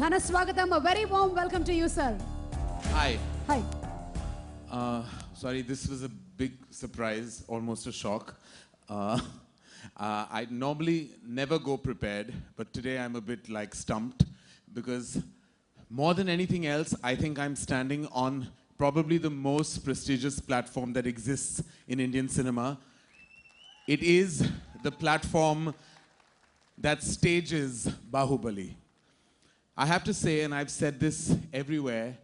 Dhanaswagatam, a very warm welcome to you, sir. Hi. Hi. Sorry, this was a big surprise, almost a shock. I normally never go prepared, but today I'm a bit like stumped because more than anything else, I think I'm standing on probably the most prestigious platform that exists in Indian cinema. It is the platform that stages Bahubali. I have to say, and I've said this everywhere,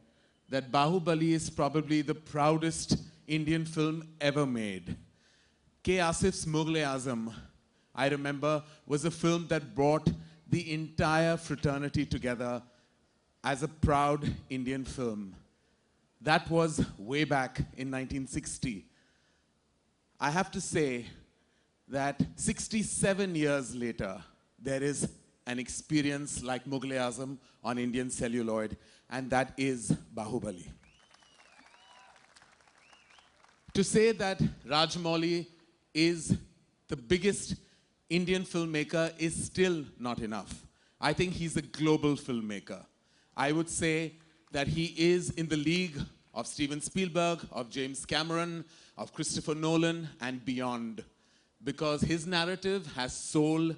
that Bahubali is probably the proudest Indian film ever made. K. Asif's Mughal-e-Azam, I remember, was a film that brought the entire fraternity together as a proud Indian film. That was way back in 1960. I have to say that 67 years later, there is an experience like Mughal-e-Azam on Indian celluloid, and that is Bahubali. To say that Rajamouli is the biggest Indian filmmaker is still not enough. I think he's a global filmmaker. I would say that he is in the league of Steven Spielberg, of James Cameron, of Christopher Nolan, and beyond. Because his narrative has soul,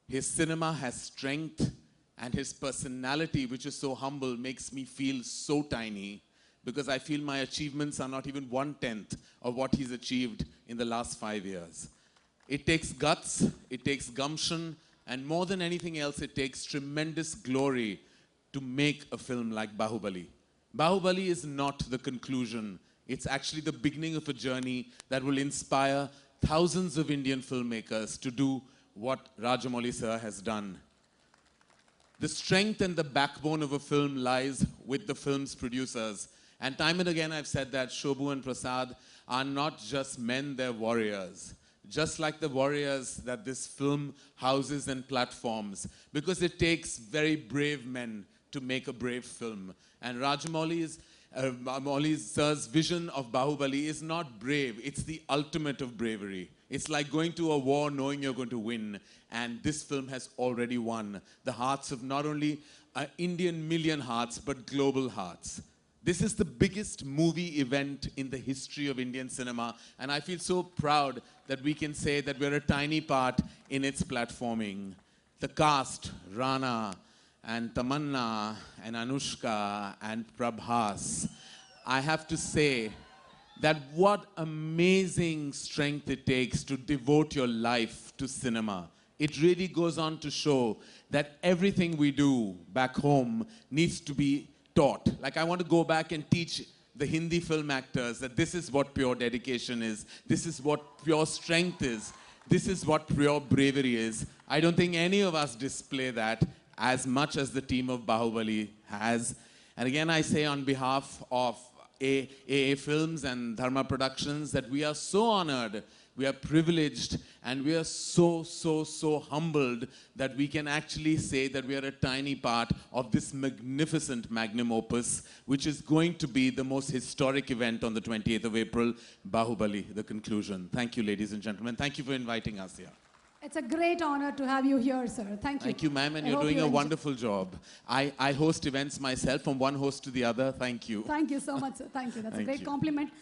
his cinema has strength, and his personality, which is so humble, makes me feel so tiny because I feel my achievements are not even 1/10 of what he's achieved in the last 5 years. It takes guts, it takes gumption, and more than anything else, it takes tremendous glory to make a film like Bahubali. Bahubali is not the conclusion. It's actually the beginning of a journey that will inspire thousands of Indian filmmakers to do what Rajamouli sir has done. The strength and the backbone of a film lies with the film's producers. And time and again I've said that Shobhu and Prasad are not just men, they're warriors. Just like the warriors that this film houses and platforms. Because it takes very brave men to make a brave film. And Rajamouli sir's vision of Bahubali is not brave, it's the ultimate of bravery. It's like going to a war knowing you're going to win. And this film has already won the hearts of not only Indian million hearts, but global hearts. This is the biggest movie event in the history of Indian cinema. And I feel so proud that we can say that we're a tiny part in its platforming. The cast, Rana, and Tamanna, and Anushka, and Prabhas. I have to say that what amazing strength it takes to devote your life to cinema. It really goes on to show that everything we do back home needs to be taught. Like I want to go back and teach the Hindi film actors that this is what pure dedication is. This is what pure strength is. This is what pure bravery is. I don't think any of us display that as much as the team of Bahubali has. And again, I say on behalf of AA Films and Dharma Productions that we are so honored, we are privileged, and we are so humbled that we can actually say that we are a tiny part of this magnificent magnum opus, which is going to be the most historic event on the 28th of April, Bahubali, the conclusion. Thank you, ladies and gentlemen. Thank you for inviting us here. It's a great honor to have you here, sir. Thank you. Thank you, ma'am, and you're doing a wonderful job. I host events myself, from one host to the other. Thank you. Thank you so much, sir. Thank you. That's a great compliment.